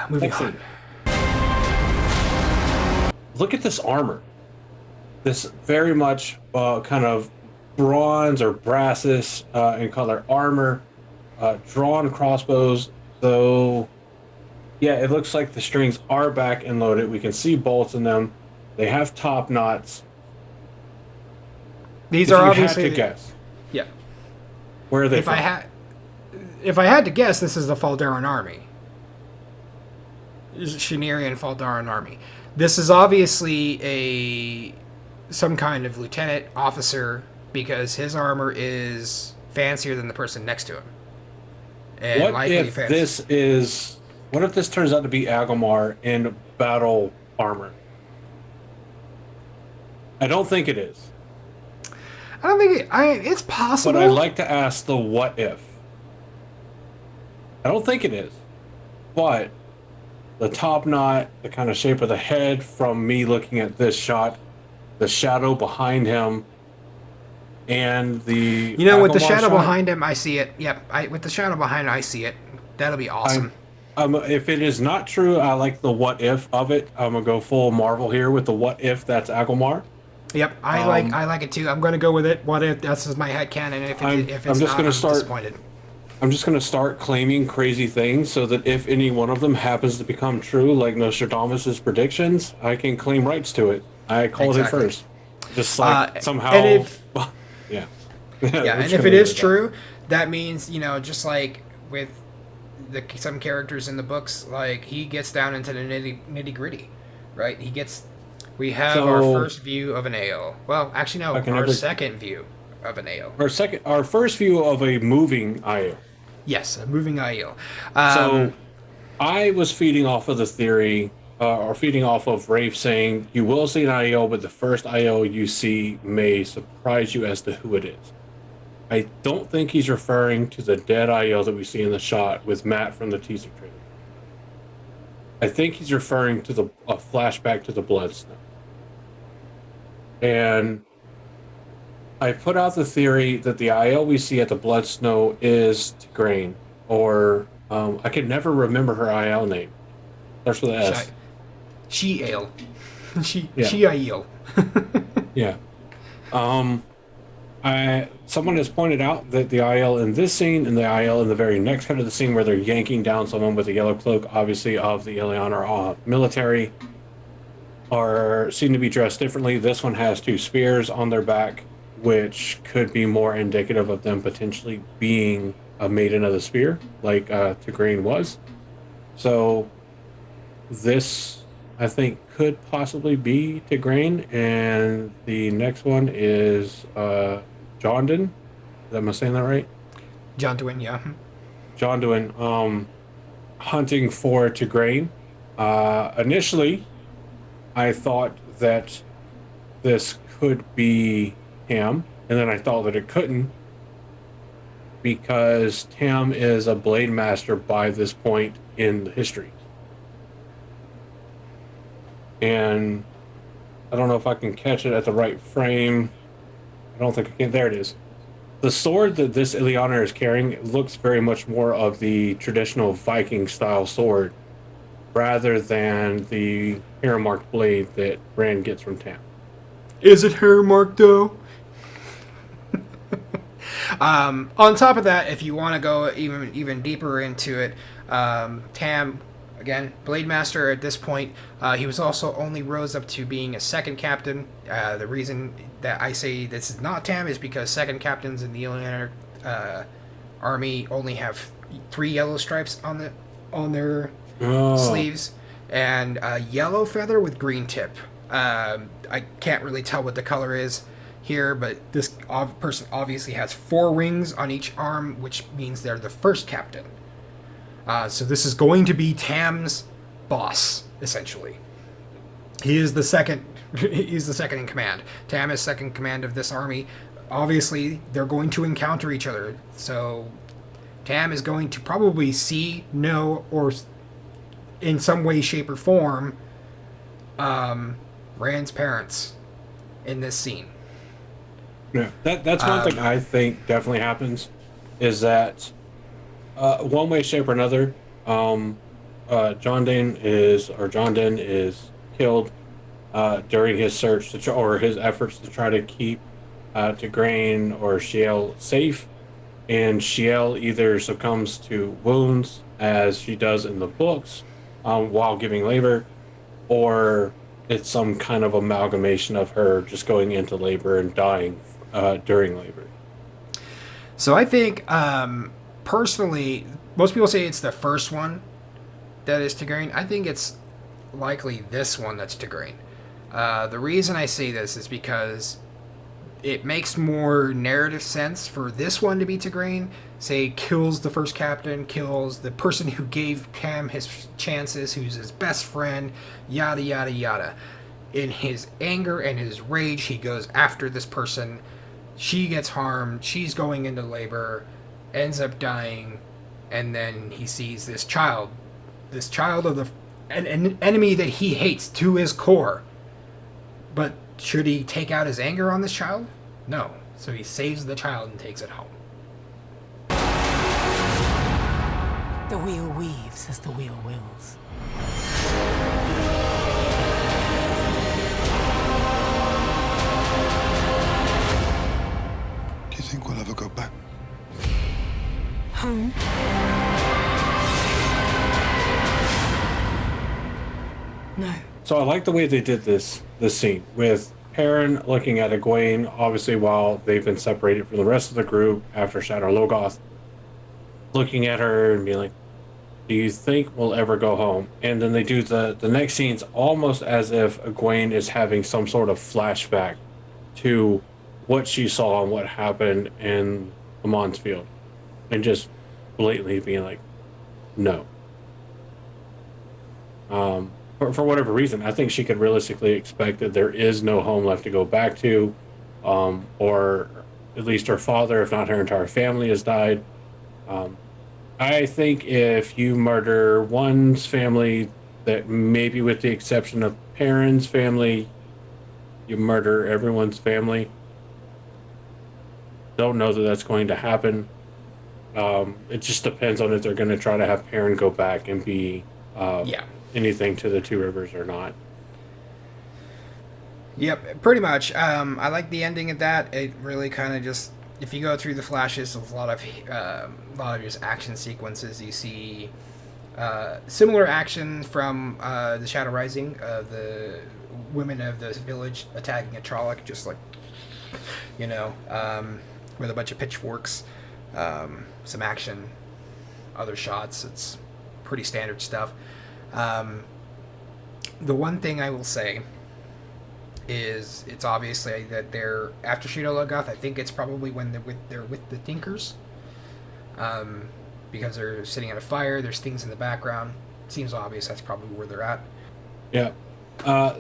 Moving on. Look at this armor. This very much kind of bronze or brassus in color armor, drawn crossbows, though. Yeah, it looks like the strings are back and loaded. We can see bolts in them. They have top knots. These are obviously. If you had to guess. Yeah. Where are they if from? If I had to guess, this is the Fal Dara army. Shienaran Fal Dara army. This is obviously some kind of lieutenant officer, because his armor is fancier than the person next to him. And what if this turns out to be Aglemar in battle armor? I don't think it is. I don't think it's possible. But I'd like to ask the what if. I don't think it is. But the top knot, the kind of shape of the head from me looking at this shot, the shadow behind him, and the with the shadow behind him, I see it. Yep, with the shadow behind him, I see it. That'll be awesome. If it is not true, I like the what if of it. I'm gonna go full Marvel here with the what if that's Aglemar. Yep, I like it too. I'm gonna go with it. What if that's my headcanon? If it's not, I'm disappointed. I'm just gonna start claiming crazy things so that if any one of them happens to become true, like Nostradamus' predictions, I can claim rights to it. I called it first. Just somehow. And if, yeah. And if it is true, that means, just like with some characters in the books, like he gets down into the nitty gritty, right? We have our first view of an Aiel. Well, actually, no, our second view of an Aiel. Our first view of a moving Aiel. Yes, a moving Aiel. So I was feeding off of the theory are feeding off of Rafe saying, you will see an Aiel, but the first Aiel you see may surprise you as to who it is. I don't think he's referring to the dead Aiel that we see in the shot with Matt from the teaser trailer. I think he's referring to a flashback to the Blood Snow. And I put out the theory that the Aiel we see at the Blood Snow is Tigraine, or I could never remember her Aiel name. Starts with an S. She-Ale. She-Aiel. Yeah. Someone has pointed out that the Aiel in this scene and the Aiel in the very next cut of the scene where they're yanking down someone with a yellow cloak, obviously of the Illianer military, seem to be dressed differently. This one has 2 spears on their back, which could be more indicative of them potentially being a maiden of the spear, like Tigraine was. So this, I think, could possibly be Tigraine, and the next one is Ghealdan. Am I saying that right? Ghealdan, yeah. Ghealdan, hunting for Tigraine. Initially, I thought that this could be Tam, and then I thought that it couldn't, because Tam is a blade master by this point in the history. And I don't know if I can catch it at the right frame. I don't think I can. There it is. The sword that this Illianer is carrying looks very much more of the traditional Viking style sword rather than the hair marked blade that Rand gets from Tam. Is it hair marked though? On top of that, if you want to go even deeper into it, Tam, again, Blade Master at this point, he was also only rose up to being a second captain. The reason that I say this is not Tam is because second captains in the Illianer army only have 3 yellow stripes on their sleeves, and a yellow feather with green tip. I can't really tell what the color is here, but this person obviously has 4 rings on each arm, which means they're the first captain. So this is going to be Tam's boss, essentially. He is the second. He's the second in command. Tam is second in command of this army. Obviously, they're going to encounter each other. So Tam is going to probably see, know, or in some way, shape, or form, Rand's parents in this scene. Yeah, that's one thing I think definitely happens, is that one way, shape, or another, Ghealdan is killed during his search or his efforts to try to keep Tigraine or Shiel safe, and Shiel either succumbs to wounds, as she does in the books, while giving labor, or it's some kind of amalgamation of her just going into labor and dying during labor. So I think, personally, most people say it's the first one that is Tigraine. I think it's likely this one that's Tigraine. The reason I say this is because it makes more narrative sense for this one to be Tigraine. Say, kills the first captain, kills the person who gave Tam his chances, who's his best friend, yada, yada, yada. In his anger and his rage, he goes after this person. She gets harmed. She's going into labor, ends up dying, and then he sees this child of an enemy that he hates to his core. But should he take out his anger on this child? No. So he saves the child and takes it home. The wheel weaves as the wheel wills. Do you think we'll ever go back? Home? No. So I like the way they did this scene with Perrin looking at Egwene, obviously while they've been separated from the rest of the group after Shadow Logoth, looking at her and being like, do you think we'll ever go home? And then they do the next scenes almost as if Egwene is having some sort of flashback to what she saw and what happened in Emond's field, and just blatantly being like, no. for whatever reason, I think she could realistically expect that there is no home left to go back to, or at least her father, if not her entire family, has died. I think if you murder one's family, that maybe with the exception of Perrin's family, you murder everyone's family. Don't know that that's going to happen. It just depends on if they're going to try to have Perrin go back and be anything to the Two Rivers or not. Yep, pretty much. I like the ending of that. It really kind of just, if you go through the flashes, there's a lot of just action sequences. You see similar action from the Shadow Rising, the women of the village attacking a Trolloc, just like, with a bunch of pitchforks, some action, other shots. It's pretty standard stuff. The one thing I will say is it's obviously that they're after Shienaran. I think it's probably when they're with the Tinkers, because they're sitting at a fire. There's things in the background. Seems obvious. That's probably where they're at. Yeah.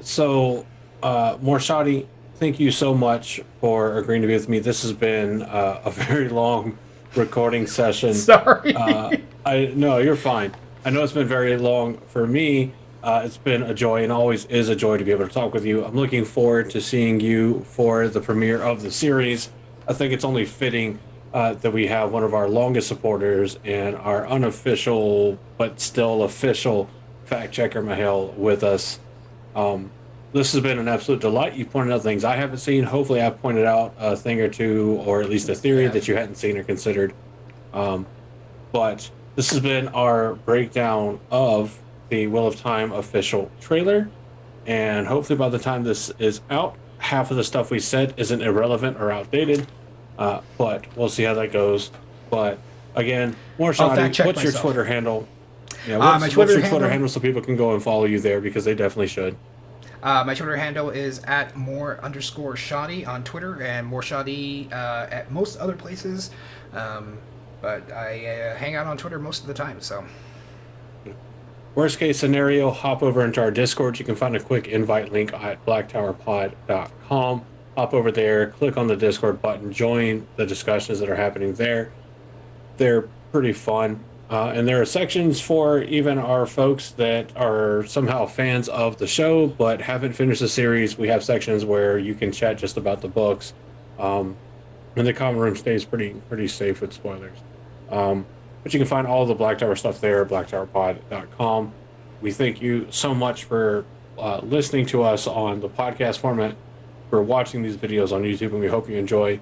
So, MorShadi, thank you so much for agreeing to be with me. This has been a very long recording session. Sorry. No, you're fine. I know it's been very long for me. It's been a joy and always is a joy to be able to talk with you. I'm looking forward to seeing you for the premiere of the series. I think it's only fitting that we have one of our longest supporters and our unofficial but still official fact checker Mahel with us. This has been an absolute delight. You've pointed out things I haven't seen. Hopefully I've pointed out a thing or two, or at least a theory that you hadn't seen or considered. But this has been our breakdown of the Wheel of Time official trailer. And hopefully by the time this is out, half of the stuff we said isn't irrelevant or outdated. But we'll see how that goes. But again, MorShadi, what's your Twitter handle? Yeah, what's your Twitter handle so people can go and follow you there, because they definitely should. My Twitter handle is at @more_Shadi on Twitter, and MorShadi at most other places. But I hang out on Twitter most of the time, so. Worst case scenario, hop over into our Discord. You can find a quick invite link at blacktowerpod.com. Hop over there, click on the Discord button, join the discussions that are happening there. They're pretty fun. And there are sections for even our folks that are somehow fans of the show but haven't finished the series. We have sections where you can chat just about the books. And the common room stays pretty safe with spoilers. But you can find all the Black Tower stuff there at blacktowerpod.com. We thank you so much for listening to us on the podcast format, for watching these videos on YouTube, and we hope you enjoy.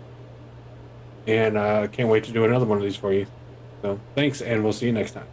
And can't wait to do another one of these for you. So thanks, and we'll see you next time.